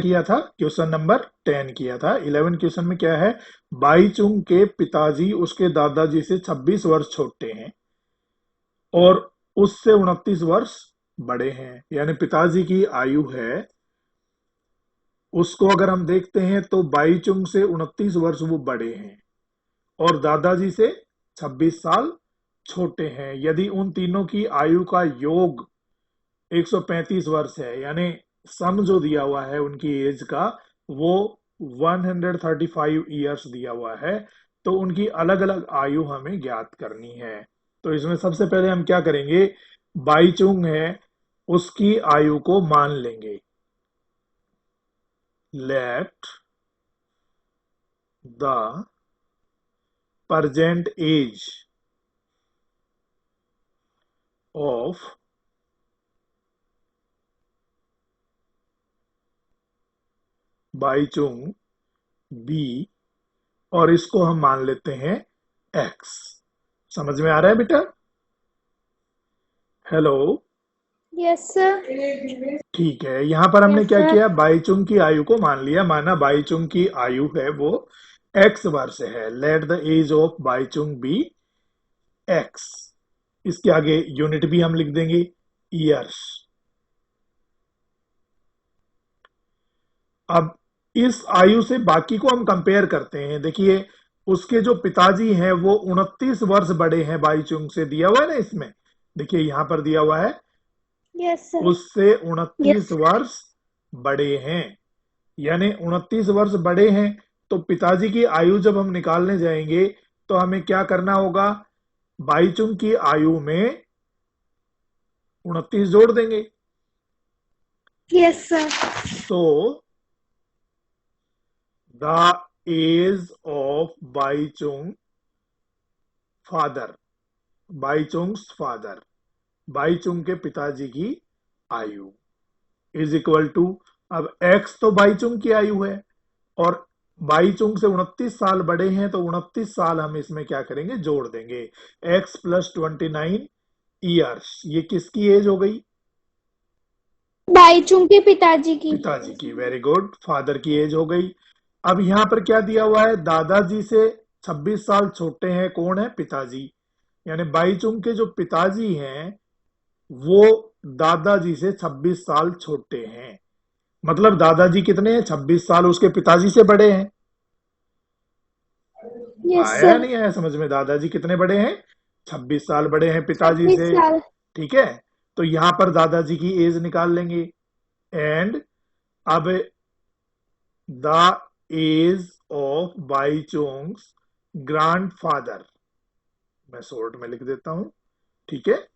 किया था, question number 10 किया था। 11 क्वेश्चन में क्या है, बाईचुंग के पिताजी उसके दादाजी से 26 वर्ष छोटे हैं और उससे 29 वर्ष बड़े हैं। यानी पिताजी की आयु है, उसको अगर हम देखते हैं तो बाईचुंग से 29 वर्ष वो बड़े हैं और दादाजी से 26 साल छोटे हैं। यदि उन तीनों की आयु का योग 135 वर्ष है, यानी सम जो दिया हुआ है उनकी एज का वो 135 ईयर्स दिया हुआ है, तो उनकी अलग अलग आयु हमें ज्ञात करनी है। तो इसमें सबसे पहले हम क्या करेंगे, बाईचुंग है उसकी आयु को मान लेंगे। Let the present age of Bhaichung be, और इसको हम मान लेते हैं x। समझ में आ रहा है बेटा? Hello, yes sir. ठीक है। यहां पर हमने Yes, क्या sir. किया, बाईचुंग की आयु को मान लिया, माना बाईचुंग की आयु है वो x वर्ष है। Let the age of Bhaichung be x। इसके आगे यूनिट भी हम लिख देंगे, ईयर्स। अब इस आयु से बाकी को हम कंपेयर करते हैं। देखिए, उसके जो पिताजी हैं वो 29 वर्ष बड़े हैं बाईचुंग से, दिया हुआ है ना इसमें, देखिए यहां पर दिया हुआ है, Yes, sir. उससे 29 Yes. वर्ष बड़े हैं। यानी 29 वर्ष बड़े हैं, तो पिताजी की आयु जब हम निकालने जाएंगे तो हमें क्या करना होगा, बाईचुंग की आयु में 29 जोड़ देंगे। Yes, sir. तो the age of Baichung father, Baichung's father, Baichung के पिताजी की आयु इज इक्वल टू, अब x तो बाईचुंग की आयु है और बाईचुंग से 29 साल बड़े हैं, तो 29 साल हम इसमें क्या करेंगे, जोड़ देंगे। x प्लस 29 ईयर्स, ये किसकी एज हो गई, बाईचुंग के पिताजी की। पिताजी की। वेरी गुड, फादर की एज हो गई। अब यहां पर क्या दिया हुआ है, दादाजी से 26 साल छोटे हैं, कौन है, पिताजी। यानी बाईचुंग के जो पिताजी हैं वो दादाजी से 26 साल छोटे हैं। मतलब दादाजी कितने हैं, 26 साल उसके पिताजी से बड़े हैं। यस आया या सर। नहीं आया समझ में, दादाजी कितने बड़े हैं, 26 साल बड़े हैं पिताजी 26 से। साल। ठीक है, तो यहां पर दादाजी की एज निकाल लेंगे। एंड अब द एज ऑफ बाईचुंग्स ग्रैंडफादर, मैं शॉर्ट में लिख देता हूं। ठीक है,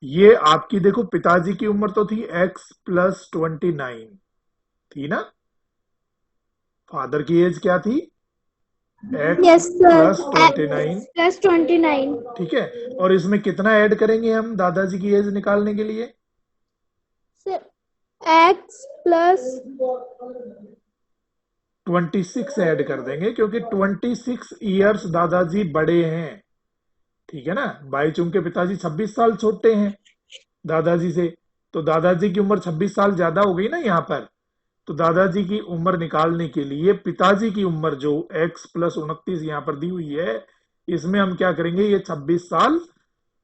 ये आपकी देखो पिताजी की उम्र तो थी x प्लस 29 थी ना, फादर की एज क्या थी, x yes sir. Plus 29। Plus 29। ठीक है, और इसमें कितना ऐड करेंगे हम दादाजी की एज निकालने के लिए, सर x प्लस 26 ऐड कर देंगे, क्योंकि 26 ईयर्स दादाजी बड़े हैं। ठीक है ना, बाईचुंग के पिताजी 26 साल छोटे हैं दादाजी से, तो दादाजी की उम्र 26 साल ज्यादा हो गई ना यहाँ पर। तो दादाजी की उम्र निकालने के लिए पिताजी की उम्र जो x प्लस 29 यहाँ पर दी हुई है, इसमें हम क्या करेंगे, ये 26 साल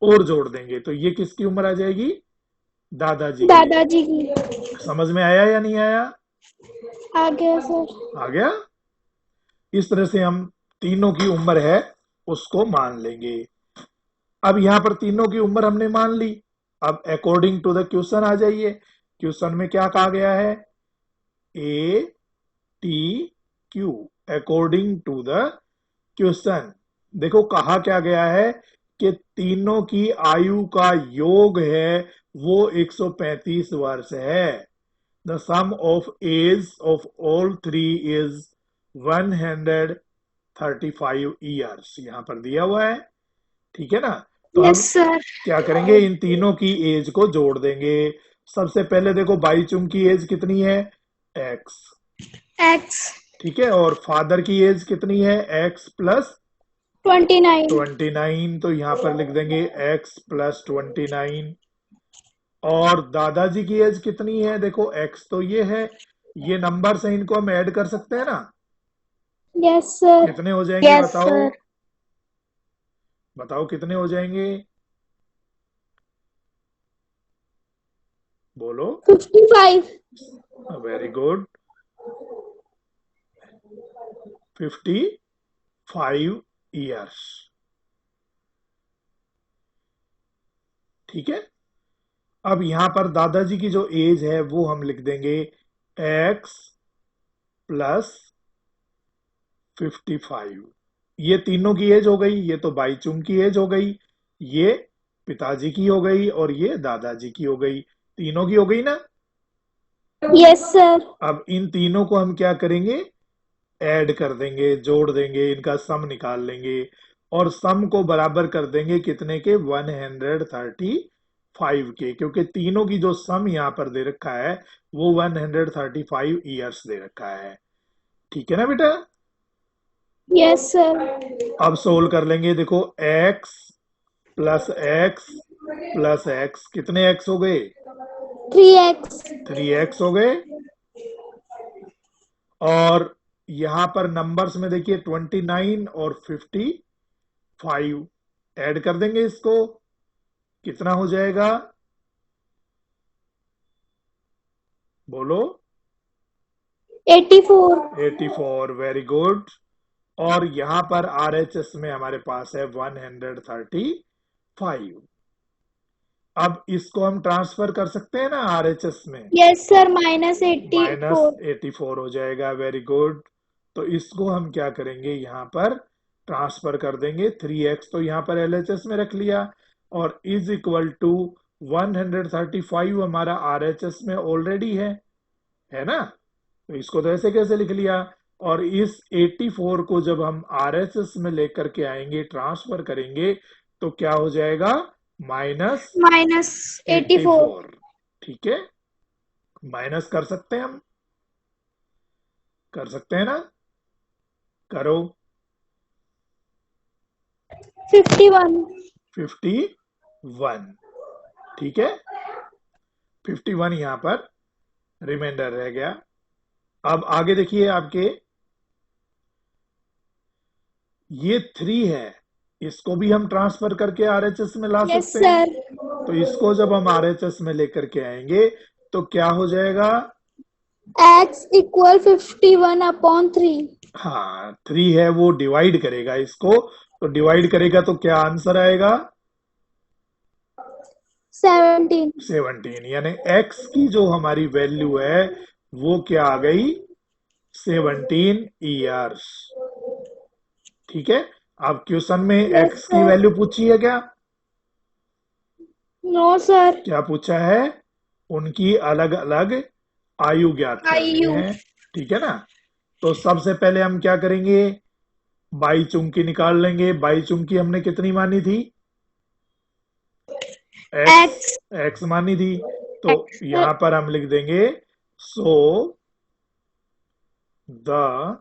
और जोड़ देंगे, तो ये किसकी उम्र आ जाएगी, दादाजी की। दादाजी की। समझ में आया या नहीं आया, आ गया सर। आ गया। इस तरह से हम तीनों की उम्र है उसको मान लेंगे। अब यहां पर तीनों की उम्र हमने मान ली। अब अकॉर्डिंग टू द क्वेश्चन आ जाइए। क्वेश्चन में क्या कहा गया है, A T Q, according to the question. देखो कहा क्या गया है कि तीनों की आयु का योग है वो 135 वर्ष है। The sum of age of all three is 135 years, यहां पर दिया हुआ है। ठीक है ना, तो हम यस सर। क्या करेंगे, इन तीनों की एज को जोड़ देंगे। सबसे पहले देखो बाईचुंग की एज कितनी है, x। x ठीक है, और फादर की एज कितनी है, x प्लस 29। 29, तो यहां पर लिख देंगे x प्लस 29। और दादाजी की एज कितनी है, देखो x तो ये है, ये नंबर्स हैं, इनको हम ऐड कर सकते हैं ना? Yes sir. कितने हो जाएंगे यस बताओ? सर। बताओ कितने हो जाएंगे? बोलो। 55। Very good. 55 years। ठीक है। अब यहां पर दादाजी की जो एज है वो हम लिख देंगे x प्लस 55। ये तीनों की एज हो गई, ये तो बाईचुंग की एज हो गई, ये पिताजी की हो गई और ये दादाजी की हो गई। तीनों की हो गई ना? Yes sir. अब इन तीनों को हम क्या करेंगे? ऐड कर देंगे, जोड़ देंगे, इनका सम निकाल लेंगे और सम को बराबर कर देंगे कितने के? 135 के, क्योंकि तीनों की जो सम यहाँ पर दे रखा है वो 135 ईयर्स दे रखा है। ठीक है ना बेटा? Yes sir. अब सोल्व कर लेंगे। देखो x plus x plus x, कितने x हो गए? 3x। 3x हो गए। और यहां पर नंबर्स में देखिए 29 और 55 ऐड कर देंगे, इसको कितना हो जाएगा? बोलो। 84। 84। Very good. और यहां पर RHS में हमारे पास है 135। अब इसको हम ट्रांसफर कर सकते हैं ना RHS में? Yes sir, -84। -84 हो जाएगा। Very good. तो इसको हम क्या करेंगे? यहाँ पर ट्रांसफर कर देंगे। 3x तो यहाँ पर LHS में रख लिया और इज इक्वल टू 135 हमारा RHS में ऑलरेडी है ना? तो इसको तो ऐसे कैसे लिख लिया। और इस 84 को जब हम RHS में लेकर के आएंगे, ट्रांसफर करेंगे, तो क्या हो जाएगा? -84। -84। ठीक है। माइनस कर सकते हैं हम? कर सकते हैं ना? करो। 51। 51। ठीक है। 51 यहां पर रिमाइंडर रह गया। अब आगे देखिए आपके, ये 3 है, इसको भी हम ट्रांसफर करके RHS में ला यस सकते हैं। सर। तो इसको जब हम RHS में लेकर के आएंगे तो क्या हो जाएगा? x = 51/3। हाँ, 3 है वो डिवाइड करेगा इसको, तो डिवाइड करेगा तो क्या आंसर आएगा? 17। 17। यानी x की जो हमारी वैल्यू है वो क्या आ गई? 17 ईयर्स। ठीक है। अब क्वेश्चन में यस x की सर। वैल्यू पूछी है क्या? No sir. क्या पूछा है? उनकी अलग अलग आयु ज्ञात करनी आयु। है। ठीक है ना? तो सबसे पहले हम क्या करेंगे? बाई चुंकी निकाल लेंगे। बाई चुंकी हमने कितनी मानी थी? x। x। x मानी थी। तो सर। यहां पर हम लिख देंगे सो द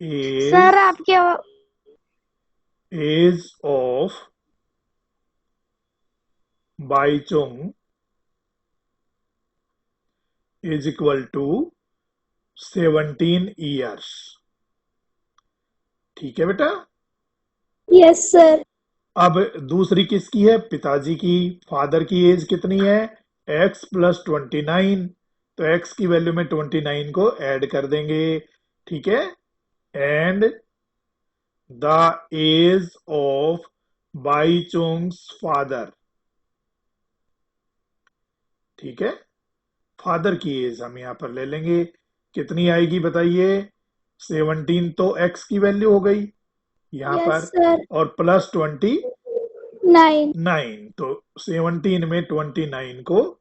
एज आपके age of Bhaichung is equal to 17 years. ठीक है बेटा। Yes sir. अब दूसरी किसकी है? पिताजी की। फादर की एज कितनी है? x plus 29। तो x की वैल्यू में 29 को ऐड कर देंगे। ठीक है। And the age of Baichung's father. ठीक है। फादर की एज हम यहां पर ले लेंगे, कितनी आएगी बताइए? 17 तो x की वैल्यू हो गई यहां यस पर, सर। और प्लस 9। 29, तो 17 में 29 को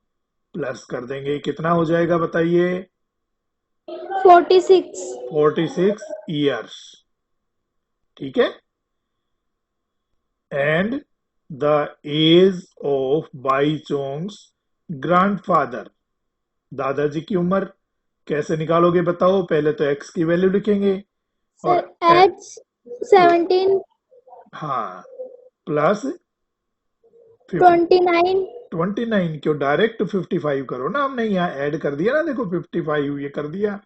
प्लस कर देंगे, कितना हो जाएगा बताइए? 46। 46 ईयर्स। ठीक है। And the age of Baichung's grandfather. दादाजी की उम्र कैसे निकालोगे बताओ? पहले तो x की वैल्यू लिखेंगे सर और x 17, हाँ, प्लस 29, 29 क्यों, डायरेक्ट 55 करो ना, हमने यहाँ ऐड कर दिया ना, देखो 55 ये कर दिया,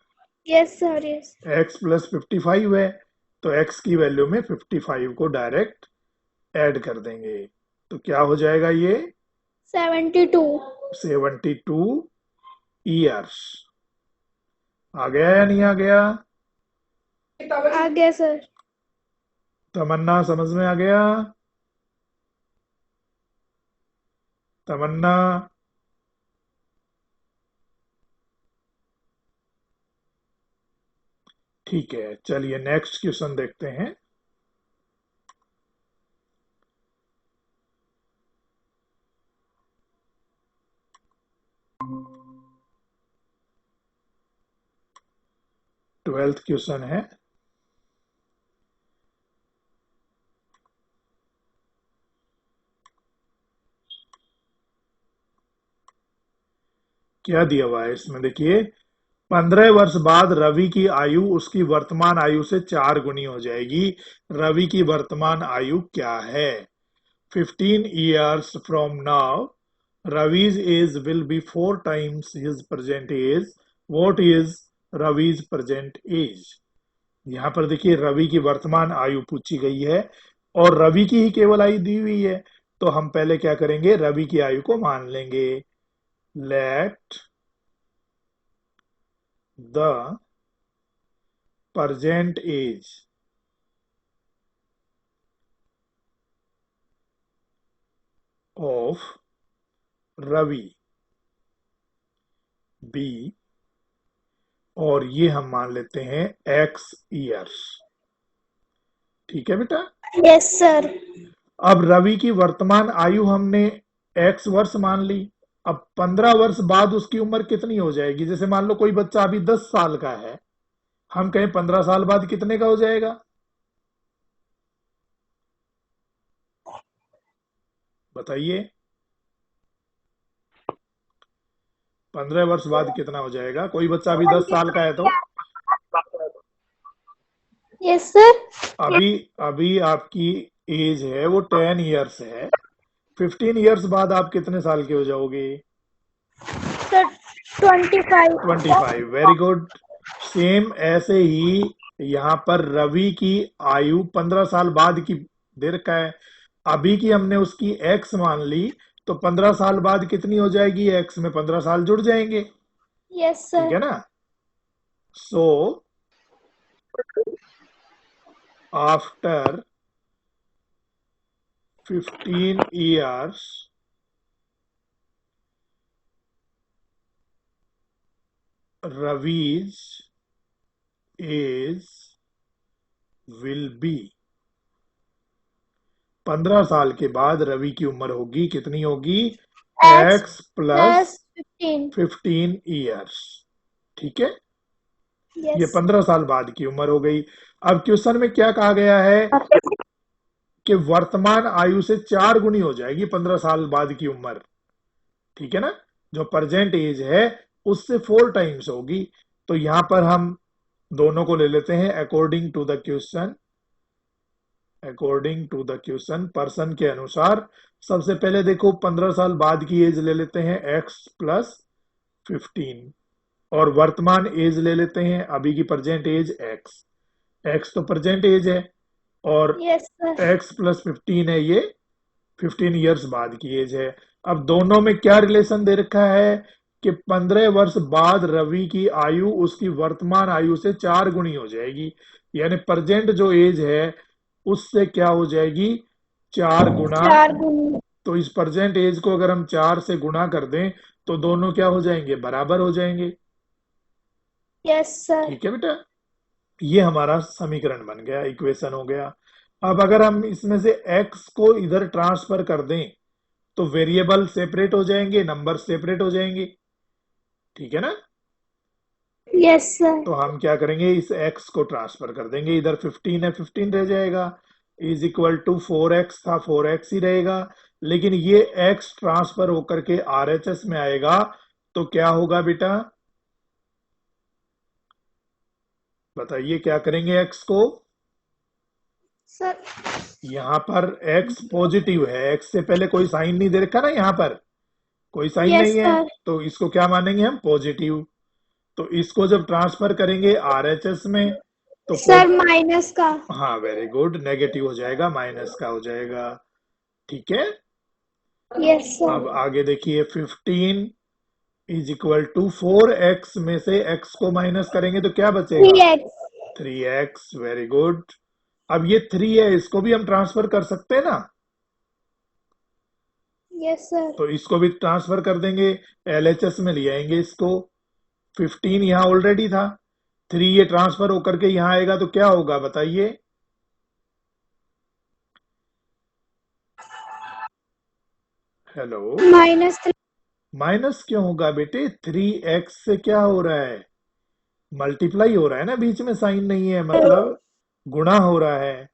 Yes, sir. Yes. x plus 55 है, तो x की वैल्यू में 55 को डायरेक्ट ऐड कर देंगे, तो क्या हो जाएगा ये 72. 72 ईयर्स। आ गया या नहीं आ गया? आ गया सर. तमन्ना समझ में आ गया? तमन्ना, ठीक है, चलिए नेक्स्ट क्वेश्चन देखते हैं। ट्वेल्थ क्वेश्चन है, क्या दिया हुआ है इसमें, देखिए 15 वर्ष बाद रवि की आयु उसकी वर्तमान आयु से 4 गुनी हो जाएगी। रवि की वर्तमान आयु क्या है? 15 years from now, Ravi's age will be 4 times his present age. What is Ravi's present age? यहाँ पर देखिए रवि की वर्तमान आयु पूछी गई है और रवि की ही केवल आयु दी हुई है, तो हम पहले क्या करेंगे, रवि की आयु को मान लेंगे। Let the present age of Ravi be, और ये हम मान लेते हैं x ईयर्स। ठीक है बेटा। Yes, sir. अब रवि की वर्तमान आयु हमने x वर्ष मान ली, अब 15 वर्ष बाद उसकी उम्र कितनी हो जाएगी? जैसे मान लो कोई बच्चा अभी 10 साल का है, हम कहें 15 साल बाद कितने का हो जाएगा? बताइए, 15 वर्ष बाद कितना हो जाएगा? कोई बच्चा अभी 10 साल का है तो Yes, sir. अभी अभी आपकी एज है वो 10 ईयर्स है, 15 ईयर्स बाद आप कितने साल के हो जाओगे? Sir, 25. 25, very good. सेम ऐसे ही यहाँ पर रवि की आयु 15 साल बाद की दे रखा है, अभी की हमने उसकी x मान ली, तो 15 साल बाद कितनी हो जाएगी? x में 15 साल जुड़ जाएंगे, Yes, ठीक है sir. ना। So after 15 years Ravi's age will be, 15 साल के बाद रवि की उम्र होगी, कितनी होगी? X x plus plus 15. 15 years, ठीक है। ये Yes. 15 साल बाद की उम्र हो गई। अब क्वेश्चन में क्या कहा गया है कि वर्तमान आयु से 4 गुनी हो जाएगी 15 साल बाद की उम्र, ठीक है ना। जो प्रेजेंट एज है उससे 4 टाइम्स होगी, तो यहां पर हम दोनों को ले लेते हैं according to the question. According to the question, person के अनुसार। सबसे पहले देखो 15 साल बाद की एज ले लेते हैं x प्लस 15, और वर्तमान एज ले लेते हैं अभी की प्रेजेंट एज x। x तो प्रेजेंट एज है और Yes, sir. x प्लस 15 है, ये 15 ईयर्स बाद की एज है। अब दोनों में क्या रिलेशन दे रखा है कि 15 वर्ष बाद रवि की आयु उसकी वर्तमान आयु से 4 गुनी हो जाएगी, यानी प्रेजेंट जो एज है उससे क्या हो जाएगी? 4 गुना। 4 गुनी. तो इस प्रेजेंट एज को अगर हम 4 से गुना कर दें तो दोनों क्या हो जाएंगे? बराबर हो जाएंगे, Yes, sir. ठीक है बेटा। ये हमारा समीकरण बन गया, इक्वेशन हो गया। अब अगर हम इसमें से x को इधर ट्रांसफर कर दें तो वेरिएबल सेपरेट हो जाएंगे, नंबर सेपरेट हो जाएंगे, ठीक है ना। Yes, sir. तो हम क्या करेंगे, इस x को ट्रांसफर कर देंगे, इधर 15 है 15 रह जाएगा, इज इक्वल टू 4x था 4x ही रहेगा, लेकिन ये x ट्रांसफर होकर के RHS में आएगा, तो क्या होगा बेटा? बताइए क्या करेंगे x को? Sir. यहाँ पर x पॉजिटिव है, x से पहले कोई साइन नहीं दे रखा ना यहाँ पर, कोई साइन यस नहीं है, सर। तो इसको क्या मानेंगे हम, पॉजिटिव। तो इसको जब ट्रांसफर करेंगे आरएचएस में तो सर माइनस का। हाँ वेरी गुड, नेगेटिव हो जाएगा, माइनस का हो जाएगा। ठीक है। Yes sir. अब आगे देखिए, 15 इज इक्वल टू 4x में से x को माइनस करेंगे तो क्या बचेगा, 3x। 3x। Very good. अब ये 3 है, इसको भी हम ट्रांसफर कर सकते हैं ना, यस सर। तो इसको भी ट्रांसफर कर देंगे, एलएचएस में ले आएंगे इसको। 15 यहाँ ऑलरेडी था, 3 ये ट्रांसफर होकर के यहाँ आएगा तो क्या होगा बताइए। हेलो। -3। माइनस क्यों होगा बेटे, 3x से क्या हो रहा है, मल्टीप्लाई हो रहा है ना, बीच में साइन नहीं है, मतलब गुणा हो रहा है।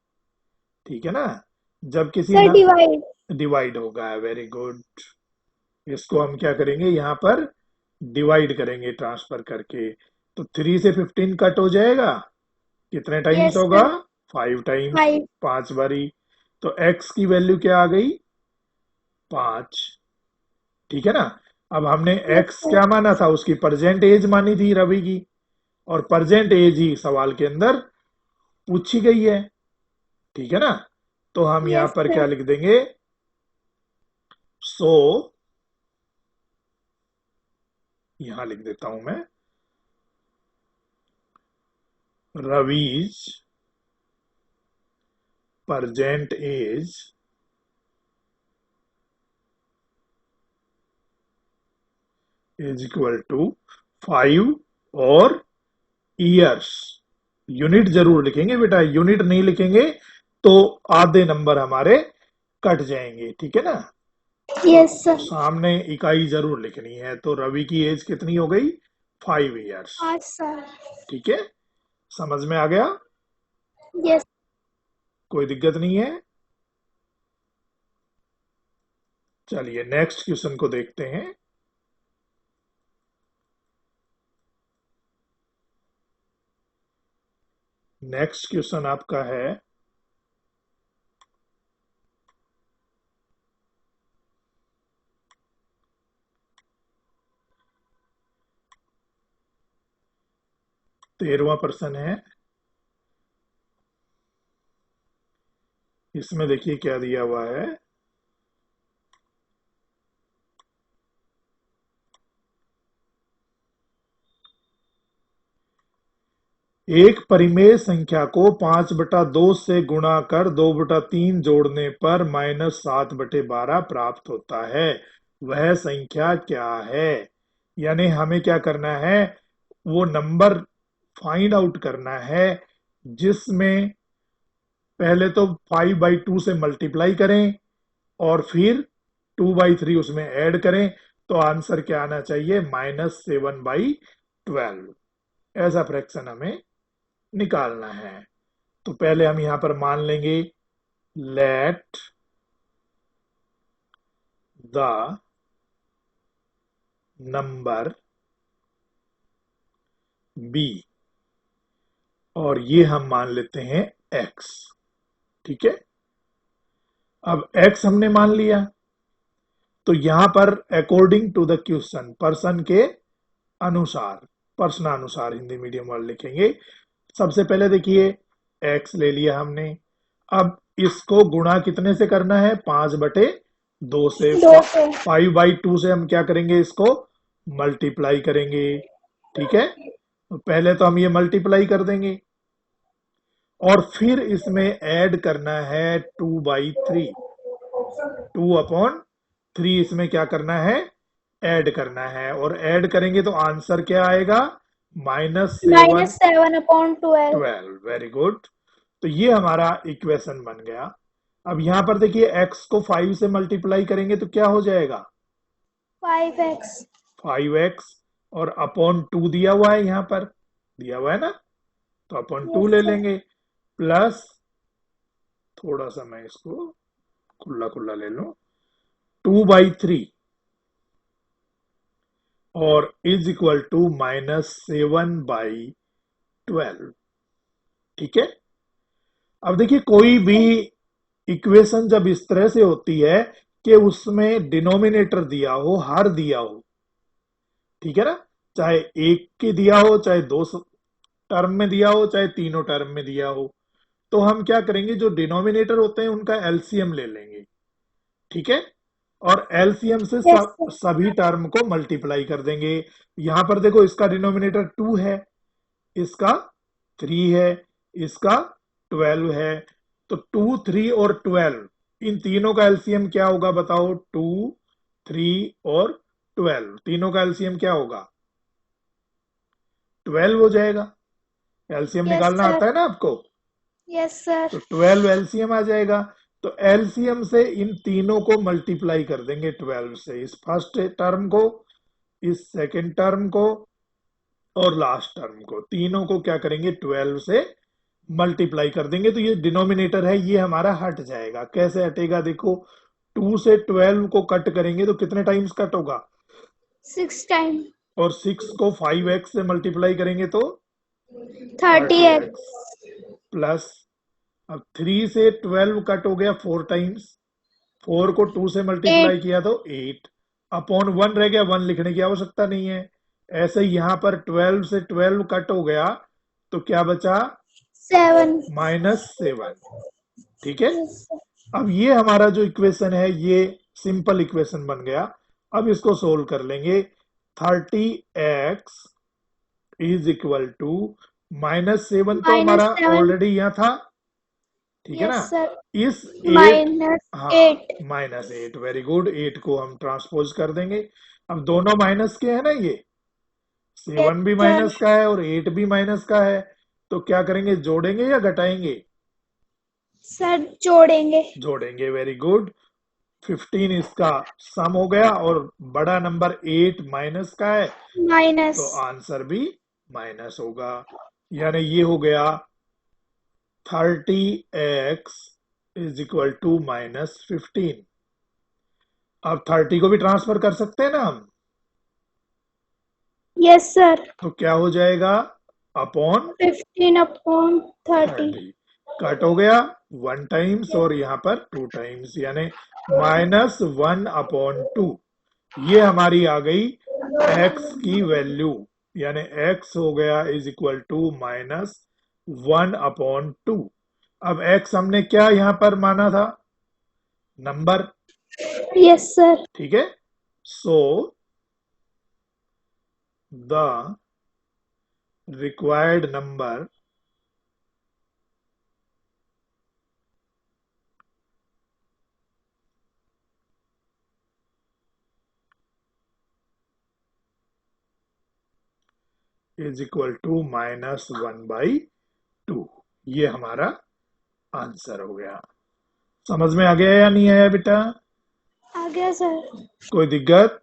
ठीक है ना, जब किसी सर ना डिवाइड। डिवाइड होगा। Very good. इसको हम क्या करेंगे, यहाँ पर डिवाइड करेंगे ट्रांसफर करके, तो 3 से 15 कट हो जाएगा, कितने टाइम्स यस होगा, सर। 5 टाइम्स, 5। 5 बारी। तो x की वैल्यू क्या आ गई, 5। ठीक है ना। अब हमने यस x सर। क्या माना था, उसकी प्रेजेंट एज मानी थी रवि की, और प्रेजेंट एज ही सवाल के अंदर पूछी गई है। ठीक है ना, तो हम यहां यस पर क्या सर। लिख देंगे, सो यहां लिख देता हूं मैं, Ravi's present age is equal to 5 और ईयर्स। यूनिट जरूर लिखेंगे बेटा, यूनिट नहीं लिखेंगे तो आधे नंबर हमारे कट जाएंगे। ठीक है ना, तो यस सर। सामने इकाई जरूर लिखनी है। तो रवि की एज कितनी हो गई, 5 ईयर्स। 5 साल। ठीक है, समझ में आ गया, यस। कोई दिक्कत नहीं है। चलिए नेक्स्ट क्वेश्चन को देखते हैं। नेक्स्ट क्वेश्चन आपका है, तेरहवां प्रश्न है। इसमें देखिए क्या दिया हुआ है, एक परिमेय संख्या को 5/2 से गुणा कर 2/3 जोड़ने पर -7/12 प्राप्त होता है, वह संख्या क्या है। यानी हमें क्या करना है, वो नंबर फाइंड आउट करना है जिसमें पहले तो 5/2 से मल्टीप्लाई करें और फिर 2/3 उसमें ऐड करें, तो आंसर क्या आना चाहिए, -7/12। ऐसा फ्रैक्शन हमें निकालना है। तो पहले हम यहां पर मान लेंगे, लेट द नंबर बी, और ये हम मान लेते हैं x। ठीक है, अब x हमने मान लिया, तो यहां पर according to the question, person के अनुसार, प्रश्नानुसार हिंदी मीडियम वाले लिखेंगे। सबसे पहले देखिए, x ले लिया हमने, अब इसको गुणा कितने से करना है, 5/2 से। 2 से। 5/2 से हम क्या करेंगे, इसको मल्टीप्लाई करेंगे। ठीक है, तो पहले तो हम ये मल्टीप्लाई कर देंगे और फिर इसमें ऐड करना है 2/3, 2/3 इसमें क्या करना है, ऐड करना है, और ऐड करेंगे तो आंसर क्या आएगा, -7 -7/12। 12। Very good. तो ये हमारा इक्वेशन बन गया। अब यहां पर देखिए, x को 5 से मल्टीप्लाई करेंगे तो क्या हो जाएगा, 5x। 5x, और अपॉन 2 दिया हुआ है, यहां पर दिया हुआ है ना, तो अपॉन 2 यस ले सर। लेंगे, प्लस थोड़ा सा मैं इसको खुला खुला ले लूं, 2/3 और इज इक्वल टू -7/12। ठीक है, अब देखिए कोई भी इक्वेशन जब इस तरह से होती है कि उसमें डिनोमिनेटर दिया हो, हर दिया हो, ठीक है ना, चाहे एक के दिया हो, चाहे दो टर्म में दिया हो, चाहे तीनों टर्म में दिया हो, तो हम क्या करेंगे, जो डिनोमिनेटर होते हैं उनका एलसीएम ले लेंगे, ठीक है, और एलसीएम से Yes, sir. सभी टर्म को मल्टीप्लाई कर देंगे। यहां पर देखो, इसका डिनोमिनेटर 2 है, इसका 3 है, इसका 12 है, तो 2, 3 और 12, इन तीनों का एलसीएम क्या होगा बताओ? 2, 3 और 12, तीनों का एलसीएम क्या होगा? 12 हो जाएगा। एलसीएम Yes, निकालना sir. आता है ना आपको? Yes, sir. तो 12 एलसीएम आ जाएगा। तो एलसीएम से इन तीनों को मल्टीप्लाई कर देंगे 12 से, इस फर्स्ट टर्म को, इस सेकंड टर्म को और लास्ट टर्म को, तीनों को क्या करेंगे, 12 से मल्टीप्लाई कर देंगे। तो ये डिनोमिनेटर है, ये हमारा हट जाएगा। कैसे हटेगा? देखो, 2 से 12 को कट करेंगे तो कितने टाइम्स कट होगा? 6 times. और 6 को 5x से मल्टीप्लाई करेंगे तो 30x. 30x प्लस, अब 3 से 12 कट हो गया 4 टाइम्स, 4 को 2 से मल्टीप्लाई 8. किया तो 8 अपॉन 1 रह गया, 1 लिखने की आवश्यकता नहीं है। ऐसे ही यहां पर 12 से 12 कट हो गया तो क्या बचा? 7. -7, ठीक है। Yes, sir. अब ये हमारा जो इक्वेशन है ये सिंपल इक्वेशन बन गया। अब इसको सोल्व कर लेंगे। 30x इज इक्वल टू -7, तो हमारा -7. ऑलरेडी यहाँ था, ठीक है ना। Yes, sir. इस 8, हाँ, -8. -8, वेरी गुड, 8 को हम ट्रांसपोज कर देंगे। अब दोनों माइनस के है ना, ये 7 भी Yes, माइनस sir. का है और 8 भी माइनस का है, तो क्या करेंगे, जोड़ेंगे या घटाएंगे? सर जोड़ेंगे. जोड़ेंगे, वेरी गुड। 15 इसका सम हो गया और बड़ा नंबर 8 माइनस का है, माइनस. तो आंसर भी माइनस होगा। यानी ये हो गया 30x इज इक्वल टू -15। अब 30 को भी ट्रांसफर कर सकते हैं ना हम, यस सर. तो क्या हो जाएगा? अपॉन 15/30. 30 कट हो गया 1 टाइम्स और यहाँ पर 2 टाइम्स, यानी -1/2। ये हमारी आ गई x की वैल्यू, यानी x हो गया इज इक्वल टू -1/2। अब x हमने क्या यहाँ पर माना था? Number, yes sir. ठीक है। So the required number is equal to -1/2। ये हमारा आंसर हो गया। समझ में आ गया या नहीं आया बेटा? आ गया सर. कोई दिक्कत?